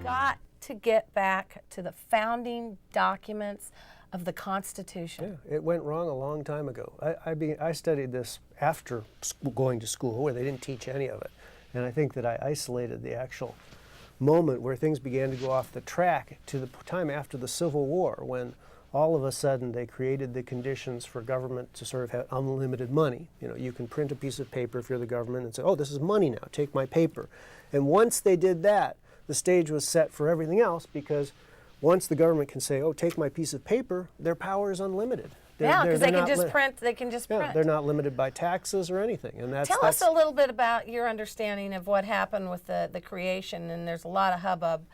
got to get back to the founding documents of the Constitution. Yeah, it went wrong a long time ago. I studied this after going to school, where they didn't teach any of it. And I think that I isolated the actual moment where things began to go off the track to the time after the Civil War, when all of a sudden they created the conditions for government to sort of have unlimited money. You know, you can print a piece of paper if you're the government and say, oh, this is money now, take my paper. And once they did that, the stage was set for everything else, because once the government can say, oh, take my piece of paper, their power is unlimited. Because they can just print. They can just print. They're not limited by taxes or anything. And Tell us a little bit about your understanding of what happened with the creation. And there's a lot of hubbub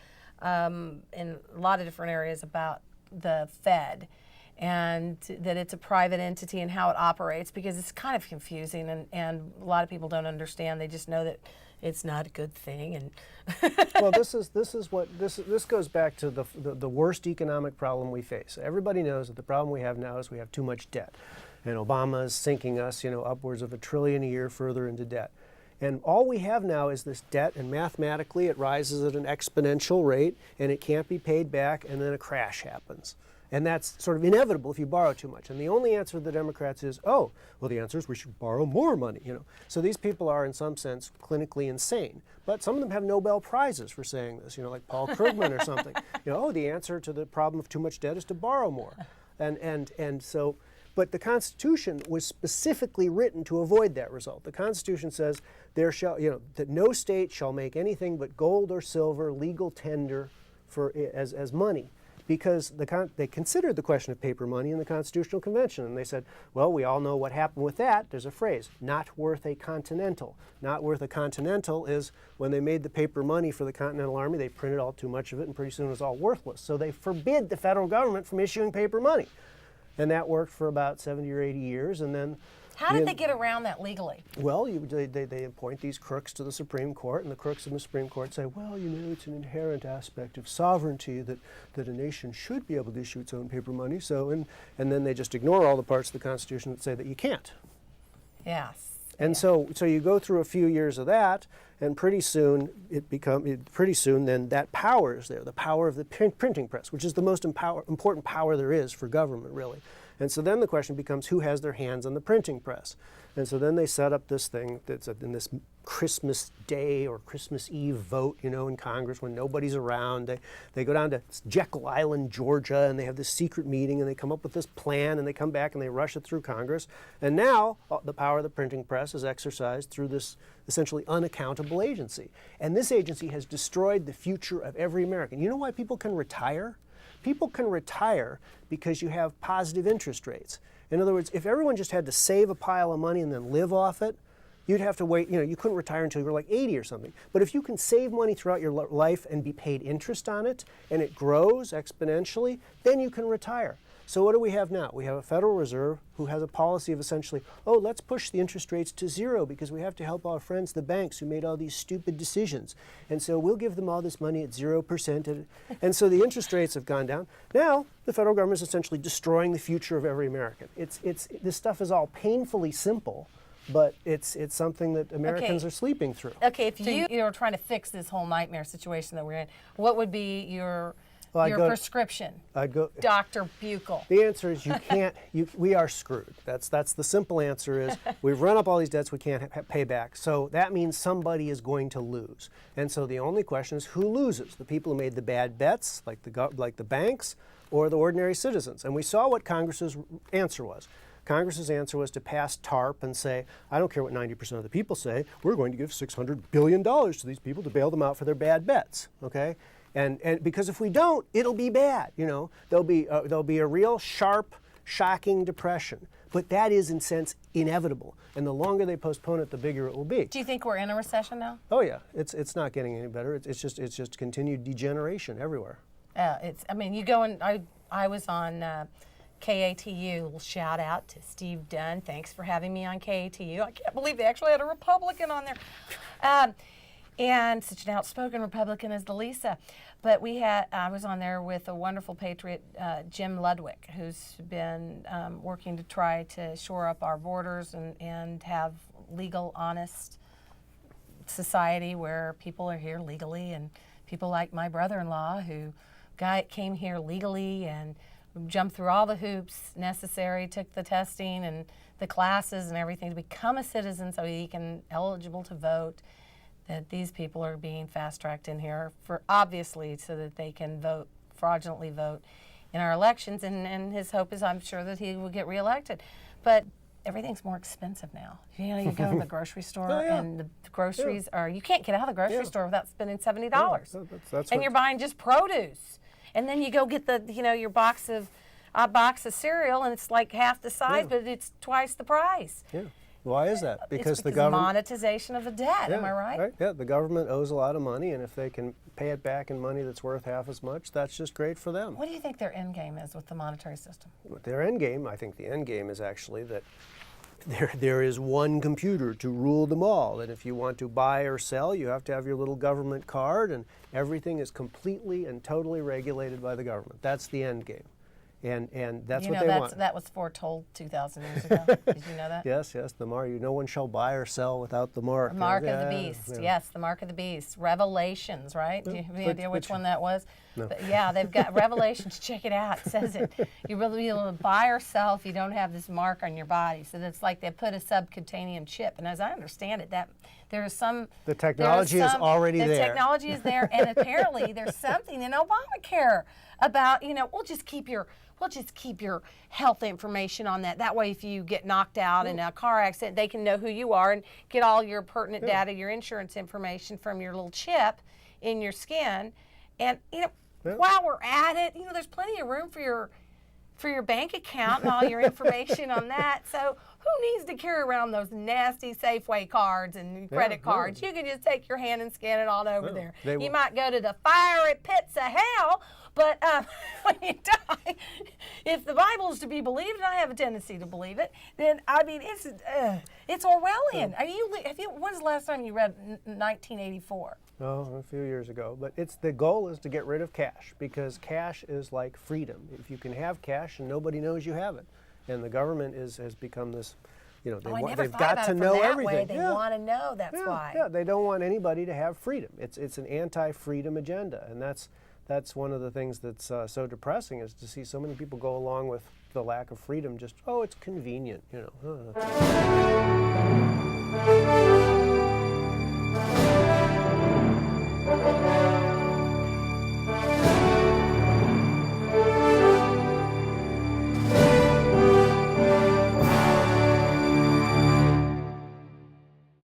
in a lot of different areas about the Fed, and that it's a private entity and how it operates, because it's kind of confusing, and a lot of people don't understand. They just know that it's not a good thing. And well, this goes back to the worst economic problem we face. Everybody knows that the problem we have now is we have too much debt, and Obama is sinking us, upwards of $1 trillion a year further into debt. And all we have now is this debt, and mathematically it rises at an exponential rate, and it can't be paid back, and then a crash happens. And that's sort of inevitable if you borrow too much. And the only answer to the Democrats is, oh, well, the answer is we should borrow more money. So these people are, in some sense, clinically insane. But some of them have Nobel Prizes for saying this, like Paul Krugman or something. Oh, the answer to the problem of too much debt is to borrow more. And so, but the Constitution was specifically written to avoid that result. The Constitution says there shall, that no state shall make anything but gold or silver legal tender for as money, because they considered the question of paper money in the Constitutional Convention, and they said, well, we all know what happened with that. There's a phrase, not worth a continental. Not worth a continental is when they made the paper money for the Continental Army, they printed all too much of it, and pretty soon it was all worthless. So they forbid the federal government from issuing paper money. And that worked for about 70 or 80 years, and then... How did they get around that legally? Well, they appoint these crooks to the Supreme Court, and the crooks in the Supreme Court say, well, it's an inherent aspect of sovereignty that a nation should be able to issue its own paper money. So, and then they just ignore all the parts of the Constitution that say that you can't. Yes. And so you go through a few years of that, and pretty soon then that power is there, the power of the printing press, which is the most important power there is for government, really. And so then the question becomes, who has their hands on the printing press? And so then they set up this thing that's in this Christmas Day or Christmas Eve vote, in Congress when nobody's around. They go down to Jekyll Island, Georgia, and they have this secret meeting, and they come up with this plan, and they come back and they rush it through Congress. And now the power of the printing press is exercised through this essentially unaccountable agency. And this agency has destroyed the future of every American. You know why people can retire? People can retire because you have positive interest rates. In other words, if everyone just had to save a pile of money and then live off it, you'd have to wait, you couldn't retire until you were like 80 or something. But if you can save money throughout your life and be paid interest on it, and it grows exponentially, then you can retire. So what do we have now? We have a Federal Reserve who has a policy of essentially, oh, let's push the interest rates to zero because we have to help our friends, the banks, who made all these stupid decisions. And so we'll give them all this money at 0%. And so the interest rates have gone down. Now, the federal government is essentially destroying the future of every American. This stuff is all painfully simple, but it's something that Americans are sleeping through. Okay, if you're trying to fix this whole nightmare situation that we're in, what would be your prescription, Dr. Buchal? The answer is you can't. We are screwed. That's the simple answer is we've run up all these debts we can't pay back. So that means somebody is going to lose. And so the only question is who loses? The people who made the bad bets, like the banks, or the ordinary citizens. And we saw what Congress's answer was. Congress's answer was to pass TARP and say, I don't care what 90% of the people say, we're going to give $600 billion to these people to bail them out for their bad bets. Okay. And because if we don't, it'll be bad. There'll be a real sharp, shocking depression. But that is, in a sense, inevitable. And the longer they postpone it, the bigger it will be. Do you think we're in a recession now? Oh yeah, it's not getting any better. It's just continued degeneration everywhere. You go and I was on KATU. Little shout out to Steve Dunn. Thanks for having me on KATU. I can't believe they actually had a Republican on there. And such an outspoken Republican as Lisa. But I was on there with a wonderful patriot, Jim Ludwig, who's been working to try to shore up our borders and have legal, honest society where people are here legally and people like my brother-in-law who came here legally and jumped through all the hoops necessary, took the testing and the classes and everything to become a citizen so he can eligible to vote, that these people are being fast-tracked in here for obviously so that they can vote, fraudulently vote in our elections, and his hope is, I'm sure, that he will get reelected. But everything's more expensive now. You know, you go to the grocery store and the groceries are, you can't get out of the grocery store without spending $70. And you're buying just produce. And then you go get the, you know, your box of cereal and it's like half the size, but it's twice the price. Yeah. Why is that? Because it's the government monetization of the debt, am I right? Yeah, the government owes a lot of money, and if they can pay it back in money that's worth half as much, that's just great for them. What do you think their end game is with the monetary system? Their end game, I think the end game is actually that there is one computer to rule them all, and if you want to buy or sell, you have to have your little government card, and everything is completely and totally regulated by the government. That's the end game. And that's what they want. That was foretold 2,000 years ago. Did you know that? Yes, the mark. No one shall buy or sell without the mark. The mark of the beast. Yeah. Yes, the mark of the beast. Revelations, right? Do you have any idea which one that was? No. But yeah, they've got Revelations. Check it out. It says it. You really be able to buy or sell if you don't have this mark on your body. So that's like they put a subcutaneous chip. And as I understand it, that there is some. The technology is already there. The technology is there, and apparently there's something in Obamacare about, you know, we'll just keep your health information on that. That way, if you get knocked out in a car accident, they can know who you are and get all your pertinent data, your insurance information from your little chip in your skin. And, you know, while we're at it, you know, there's plenty of room for your bank account and all your information on that. So who needs to carry around those nasty Safeway cards and credit cards? You can just take your hand and scan it all over there. You might go to the fiery pits of hell, but when you die, if the Bible is to be believed, and I have a tendency to believe it, then I mean it's Orwellian. When's the last time you read 1984? Oh, a few years ago. But the goal is to get rid of cash, because cash is like freedom. If you can have cash and nobody knows you have it, and the government has become this, you know, they've got to know everything. They want to know. That's why. Yeah, they don't want anybody to have freedom. It's an anti-freedom agenda, and that's one of the things that's so depressing, is to see so many people go along with the lack of freedom. Just, oh, it's convenient, you know.